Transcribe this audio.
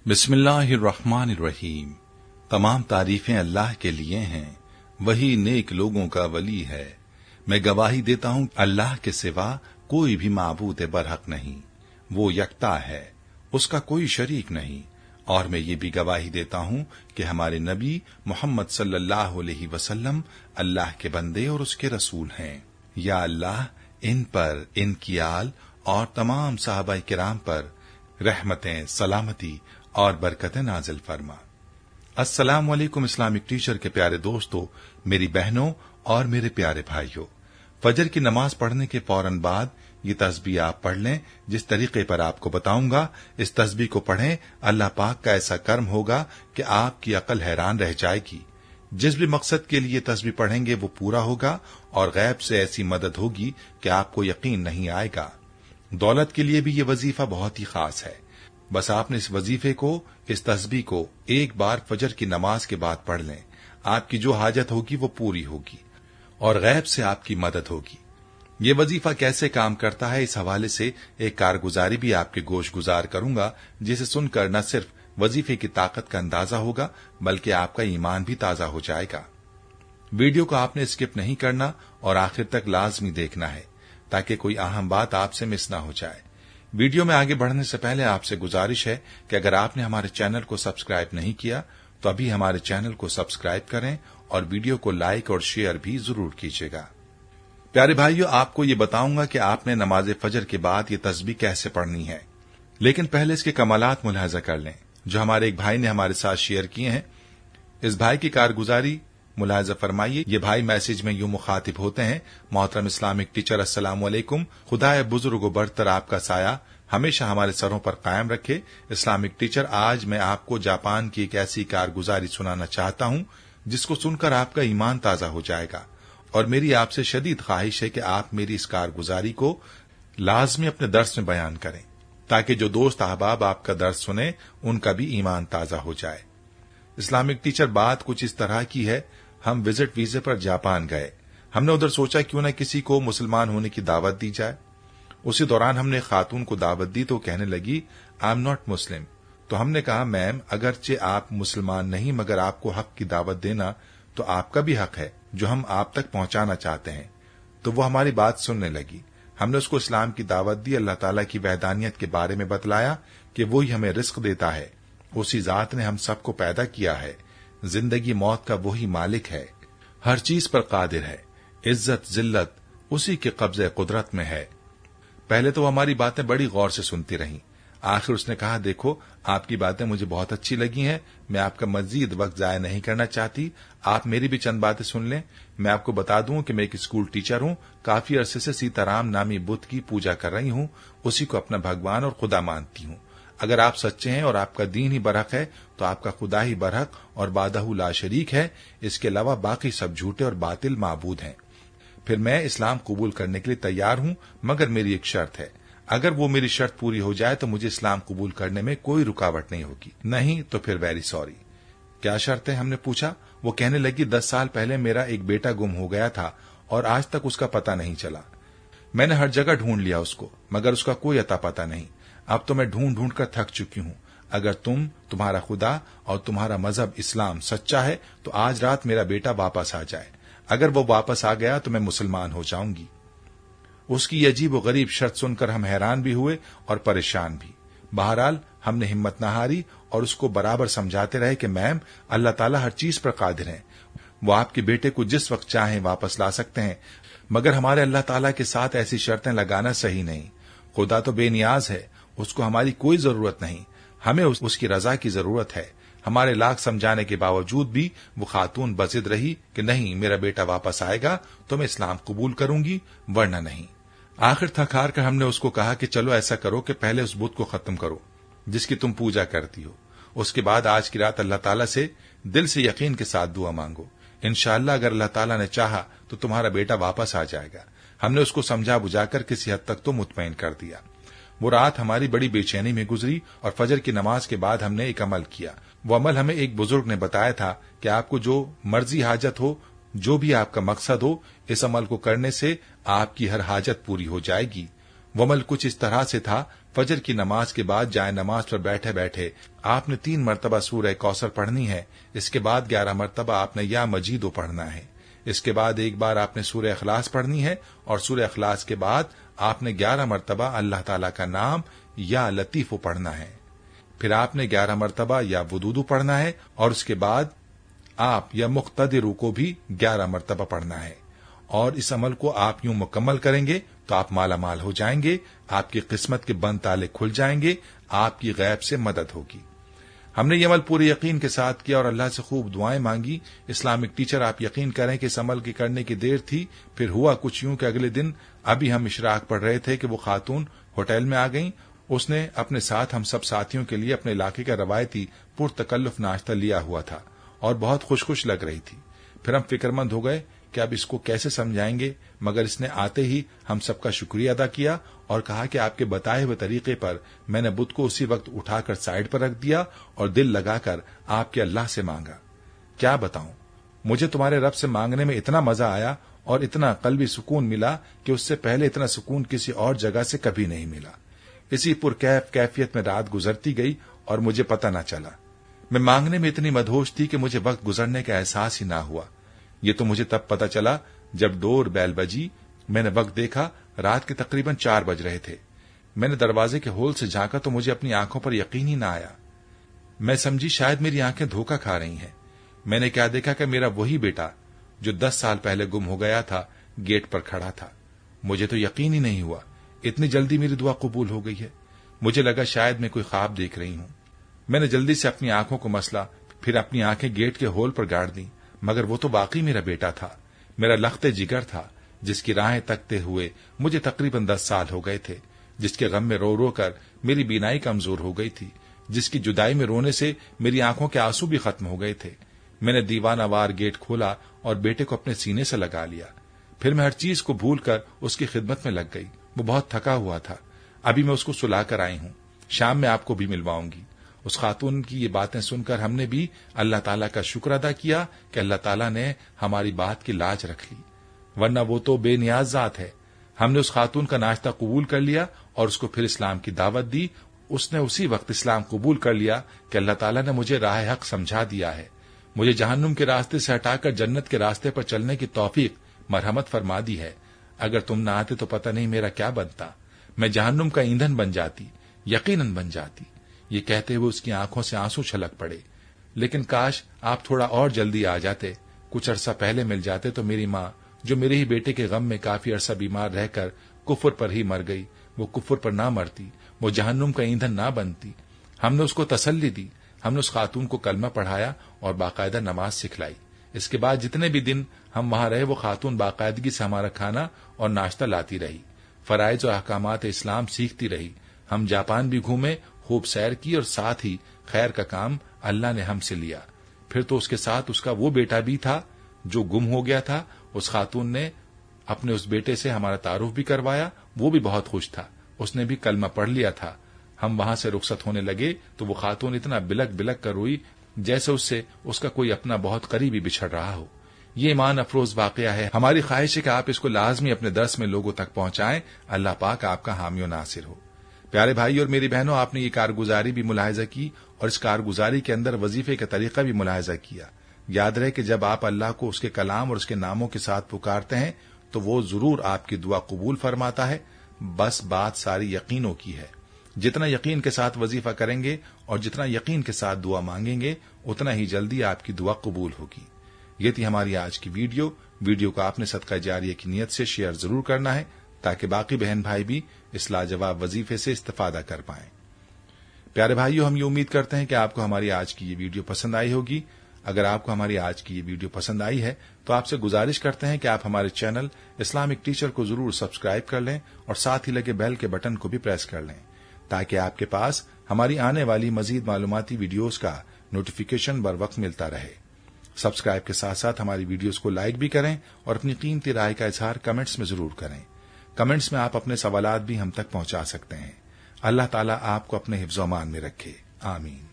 बिस्मिल्लाहिर्रहमानिर्रहीम। तमाम तारीफें अल्लाह के लिए हैं, वही नेक लोगों का वली है। मैं गवाही देता हूँ अल्लाह के सिवा कोई भी माबूद बरहक नहीं, वो यकता है, उसका कोई शरीक नहीं। और मैं ये भी गवाही देता हूँ कि हमारे नबी मोहम्मद सल्लल्लाहु अलैहि वसल्लम अल्लाह के बंदे और उसके रसूल हैं। या अल्लाह इन पर, इनकी आल और तमाम सहाबाए किराम पर रहमतें, सलामती और बरकतें नाजिल फरमा। अस्सलाम वालेकुम इस्लामिक टीचर के प्यारे दोस्तों, मेरी बहनों और मेरे प्यारे भाइयों, फजर की नमाज पढ़ने के फौरन बाद ये तस्बीह आप पढ़ लें। जिस तरीके पर आपको बताऊंगा, इस तस्बीह को पढ़ें। अल्लाह पाक का ऐसा कर्म होगा कि आपकी अकल हैरान रह जाएगी। जिस भी मकसद के लिए तस्बीह पढ़ेंगे वो पूरा होगा और गैब से ऐसी मदद होगी कि आपको यकीन नहीं आएगा। दौलत के लिए भी ये वजीफा बहुत ही खास है। बस आपने इस वजीफे को, इस तस्बीह को एक बार फजर की नमाज के बाद पढ़ लें। आपकी जो हाजत होगी वो पूरी होगी और गैब से आपकी मदद होगी। ये वजीफा कैसे काम करता है, इस हवाले से एक कारगुजारी भी आपके गोश गुजार करूंगा, जिसे सुनकर न सिर्फ वजीफे की ताकत का अंदाजा होगा बल्कि आपका ईमान भी ताजा हो जाएगा। वीडियो को आपने स्किप नहीं करना और आखिर तक लाजमी देखना है ताकि कोई अहम बात आपसे मिस ना हो जाए। वीडियो में आगे बढ़ने से पहले आपसे गुजारिश है कि अगर आपने हमारे चैनल को सब्सक्राइब नहीं किया तो अभी हमारे चैनल को सब्सक्राइब करें और वीडियो को लाइक और शेयर भी जरूर कीजिएगा। प्यारे भाइयों, आपको ये बताऊंगा कि आपने नमाज फजर के बाद ये तस्बीह कैसे पढ़नी है, लेकिन पहले इसके कमालात मुलाहजा कर लें जो हमारे एक भाई ने हमारे साथ शेयर किए हैं। इस भाई की कारगुजारी मुलाहजा फरमाइए। ये भाई मैसेज में यूं मुखातिब होते हैं, मोहतरम इस्लामिक टीचर, अस्सलाम वालेकुम। खुदाए बुजुर्ग व बरतर आपका साया हमेशा हमारे सरों पर कायम रखे। इस्लामिक टीचर, आज मैं आपको जापान की एक ऐसी कारगुजारी सुनाना चाहता हूं जिसको सुनकर आपका ईमान ताजा हो जाएगा और मेरी आपसे शदीद ख्वाहिश है कि आप मेरी इस कारगुजारी को लाजमी अपने दर्स में बयान करें ताकि जो दोस्त अहबाब आपका दर्स सुने उनका भी ईमान ताजा हो जाए। इस्लामिक टीचर, बात कुछ इस तरह की है। हम विजिट वीजे पर जापान गए। हमने उधर सोचा क्यों न किसी को मुसलमान होने की दावत दी जाए। उसी दौरान हमने खातून को दावत दी तो कहने लगी, आई एम नॉट मुस्लिम। तो हमने कहा, मैम अगरचे आप मुसलमान नहीं मगर आपको हक की दावत देना तो आपका भी हक है जो हम आप तक पहुंचाना चाहते हैं। तो वो हमारी बात सुनने लगी। हमने उसको इस्लाम की दावत दी, अल्लाह ताला की वहदानियत के बारे में बतलाया कि वही हमें रिस्क देता है, उसी जात ने हम सबको पैदा किया है, जिंदगी मौत का वही मालिक है, हर चीज पर कादिर है, इज्जत जिल्लत उसी के कब्जे कुदरत में है। पहले तो हमारी बातें बड़ी गौर से सुनती रहीं। आखिर उसने कहा, देखो आपकी बातें मुझे बहुत अच्छी लगी हैं, मैं आपका मजीद वक्त जाया नहीं करना चाहती, आप मेरी भी चंद बातें सुन लें। मैं आपको बता दूं कि मैं एक स्कूल टीचर हूं, काफी अरसे से सीताराम नामी बुद्ध की पूजा कर रही हूं, उसी को अपना भगवान और खुदा मानती हूं। अगर आप सच्चे हैं और आपका दीन ही बरहक है तो आपका खुदा ही बरहक और बादहू ला शरीक है, इसके अलावा बाकी सब झूठे और बातिल माबूद हैं। फिर मैं इस्लाम कबूल करने के लिए तैयार हूं, मगर मेरी एक शर्त है। अगर वो मेरी शर्त पूरी हो जाए तो मुझे इस्लाम कबूल करने में कोई रुकावट नहीं होगी, नहीं तो फिर वेरी सॉरी। क्या शर्त है, हमने पूछा। वो कहने लगी, 10 साल पहले मेरा एक बेटा गुम हो गया था और आज तक उसका पता नहीं चला। मैंने हर जगह ढूंढ लिया उसको, मगर उसका कोई अता पता नहीं। अब तो मैं ढूंढ ढूंढ कर थक चुकी हूं। अगर तुम्हारा खुदा और तुम्हारा मजहब इस्लाम सच्चा है तो आज रात मेरा बेटा वापस आ जाए। अगर वो वापस आ गया तो मैं मुसलमान हो जाऊंगी। उसकी अजीब व गरीब शर्त सुनकर हम हैरान भी हुए और परेशान भी। बहरहाल हमने हिम्मत न हारी और उसको बराबर समझाते रहे कि मैम अल्लाह ताला हर चीज पर कादिर है, वो आपके बेटे को जिस वक्त चाहें वापस ला सकते हैं, मगर हमारे अल्लाह ताला के साथ ऐसी शर्तें लगाना सही नहीं। खुदा तो बेनियाज है, उसको हमारी कोई जरूरत नहीं, हमें उसकी रजा की जरूरत है। हमारे लाख समझाने के बावजूद भी वो खातून बजिद रही कि नहीं, मेरा बेटा वापस आएगा तो मैं इस्लाम कबूल करूंगी वरना नहीं। आखिर थक हार कर हमने उसको कहा कि चलो ऐसा करो कि पहले उस बुत को खत्म करो जिसकी तुम पूजा करती हो, उसके बाद आज की रात अल्लाह ताला से दिल से यकीन के साथ दुआ मांगो। इंशाअल्लाह अगर अल्लाह ताला ने चाहा तो तुम्हारा बेटा वापस आ जाएगा। हमने उसको समझा बुझाकर किसी हद तक तो मुतमईन कर दिया। वो रात हमारी बड़ी बेचैनी में गुजरी और फजर की नमाज के बाद हमने एक अमल किया। वो अमल हमें एक बुजुर्ग ने बताया था कि आपको जो मर्जी हाजत हो, जो भी आपका मकसद हो, इस अमल को करने से आपकी हर हाजत पूरी हो जाएगी। वो अमल कुछ इस तरह से था, फजर की नमाज के बाद जाए नमाज पर बैठे बैठे आपने 3 मरतबा सूरह कौसर पढ़नी है। इसके बाद 11 मरतबा आपने या मजीदो पढ़ना है। इसके बाद एक बार आपने सूरह इखलास पढ़नी है और सूरह इखलास के बाद आपने 11 मरतबा अल्लाह ताला का नाम या लतीफो पढ़ना है। फिर आपने 11 मरतबा या वुदूदू पढ़ना है और उसके बाद आप या मुख्तदिरू को भी 11 मरतबा पढ़ना है। और इस अमल को आप यूं मुकम्मल करेंगे तो आप माला माल हो जाएंगे, आपकी किस्मत के बंद ताले खुल जाएंगे, आपकी गैब से मदद होगी। हमने ये अमल पूरे यकीन के साथ किया और अल्लाह से खूब दुआएं मांगी। इस्लामिक टीचर, आप यकीन करें कि इस अमल के करने की देर थी। फिर हुआ कुछ यूं कि अगले दिन अभी हम इशराक पढ़ रहे थे कि वो खातून होटल में आ गई। उसने अपने साथ हम सब साथियों के लिए अपने इलाके का रवायती पुरतकल्लुफ नाश्ता लिया हुआ था और बहुत खुश लग रही थी। फिर हम फिक्रमंद हो गए कि अब इसको कैसे समझाएंगे, मगर इसने आते ही हम सबका शुक्रिया अदा किया और कहा कि आपके बताए हुए तरीके पर मैंने बुत को उसी वक्त उठाकर साइड पर रख दिया और दिल लगाकर आपके अल्लाह से मांगा। क्या बताऊं, मुझे तुम्हारे रब से मांगने में इतना मजा आया और इतना कल्बी सुकून मिला कि उससे पहले इतना सुकून किसी और जगह से कभी नहीं मिला। इसी पुरकैफ कैफियत में रात गुजरती गई और मुझे पता न चला। मैं मांगने में इतनी मदहोश थी कि मुझे वक्त गुजरने का एहसास ही ना हुआ। ये तो मुझे तब पता चला जब डोर बैल बजी। मैंने वक्त देखा, रात के तकरीबन 4 बज रहे थे। मैंने दरवाजे के होल से झांका तो मुझे अपनी आंखों पर यकीन ही ना आया। मैं समझी शायद मेरी आंखें धोखा खा रही हैं। मैंने क्या देखा कि मेरा वही बेटा जो 10 साल पहले गुम हो गया था गेट पर खड़ा था। मुझे तो यकीन ही नहीं हुआ, इतनी जल्दी मेरी दुआ कबूल हो गई है। मुझे लगा शायद मैं कोई ख्वाब देख रही हूं। मैंने जल्दी से अपनी आंखों को मसला, फिर अपनी आंखें गेट के होल पर गाड़ दी, मगर वो तो वाकई मेरा बेटा था, मेरा लख्ते जिगर था, जिसकी राहें तकते हुए मुझे तकरीबन 10 साल हो गए थे, जिसके गम में रो रो कर मेरी बीनाई कमजोर हो गई थी, जिसकी जुदाई में रोने से मेरी आंखों के आंसू भी खत्म हो गए थे। मैंने दीवानावार गेट खोला और बेटे को अपने सीने से लगा लिया। फिर मैं हर चीज को भूल कर उसकी खिदमत में लग गई। वो बहुत थका हुआ था। अभी मैं उसको सुलाकर आई हूं, शाम में आपको भी मिलवाऊंगी। उस खातून की ये बातें सुनकर हमने भी अल्लाह ताला का शुक्र अदा किया कि अल्लाह ताला ने हमारी बात की लाज रख ली, वरना वो तो बेनियाज जात है। हमने उस खातून का नाश्ता कबूल कर लिया और उसको फिर इस्लाम की दावत दी। उसने उसी वक्त इस्लाम कबूल कर लिया कि अल्लाह ताला ने मुझे राह हक समझा दिया है, मुझे जहन्नुम के रास्ते से हटाकर जन्नत के रास्ते पर चलने की तौफीक मरहमत फरमा दी है। अगर तुम ना आते तो पता नहीं मेरा क्या बनता। मैं जहन्नुम का ईंधन बन जाती, यकीनन बन जाती। ये कहते हुए उसकी आंखों से आंसू छलक पड़े। लेकिन काश आप थोड़ा और जल्दी आ जाते, कुछ अरसा पहले मिल जाते तो मेरी माँ, जो मेरे ही बेटे के गम में काफी अरसा बीमार रहकर कुफर पर ही मर गई, वो कुफर पर ना मरती, वो जहन्नुम का ईंधन ना बनती। हमने उसको तसल्ली दी, हमने उस खातून को कलमा पढ़ाया और बाकायदा नमाज सिखलाई। इसके बाद जितने भी दिन हम वहां रहे, वो खातून बाकायदगी से हमारा खाना और नाश्ता लाती रही, फराइज और अहकामात इस्लाम सीखती रही। हम जापान भी घूमे, खूब सैर की और साथ ही खैर का काम अल्लाह ने हमसे लिया। फिर तो उसके साथ उसका वो बेटा भी था जो गुम हो गया था। उस खातून ने अपने उस बेटे से हमारा तारुफ भी करवाया, वो भी बहुत खुश था, उसने भी कलमा पढ़ लिया था। हम वहां से रुखसत होने लगे तो वो खातून इतना बिलक बिलक कर रोई जैसे उससे उसका कोई अपना बहुत करीबी बिछड़ रहा हो। ये ईमान अफरोज वाकया है। हमारी ख्वाहिश है कि आप इसको लाजमी अपने दर्स में लोगों तक पहुंचाएं। अल्लाह पाक आपका हामी और नासिर हो। प्यारे भाई और मेरी बहनों, आपने ये कारगुजारी भी मुलाहिजा की और इस कारगुजारी के अंदर वजीफे का तरीका भी मुलाहिजा किया। याद रहे कि जब आप अल्लाह को उसके कलाम और उसके नामों के साथ पुकारते हैं तो वो जरूर आपकी दुआ कबूल फरमाता है। बस बात सारी यकीनों की है। जितना यकीन के साथ वजीफा करेंगे और जितना यकीन के साथ दुआ मांगेंगे, उतना ही जल्दी आपकी दुआ कबूल होगी। ये थी हमारी आज की वीडियो को आपने सदका जारिया की नीयत से शेयर जरूर करना है ताकि बाकी बहन भाई भी इस लाजवाब वजीफे से इस्तेफादा कर पाएं। प्यारे भाइयों, हम ये उम्मीद करते हैं कि आपको हमारी आज की ये वीडियो पसंद आई होगी। अगर आपको हमारी आज की ये वीडियो पसंद आई है तो आपसे गुजारिश करते हैं कि आप हमारे चैनल इस्लामिक टीचर को जरूर सब्सक्राइब कर लें और साथ ही लगे बेल के बटन को भी प्रेस कर लें ताकि आपके पास हमारी आने वाली मजीद मालूमाती वीडियोस का नोटिफिकेशन बर वक्त मिलता रहे। सब्सक्राइब के साथ साथ हमारी वीडियोस को लाइक भी करें और अपनी कीमती राय का इजहार कमेंट्स में जरूर करें। कमेंट्स में आप अपने सवालात भी हम तक पहुंचा सकते हैं। अल्लाह ताला आपको अपने हिफ्ज़-ओ-अमान में रखे। आमीन।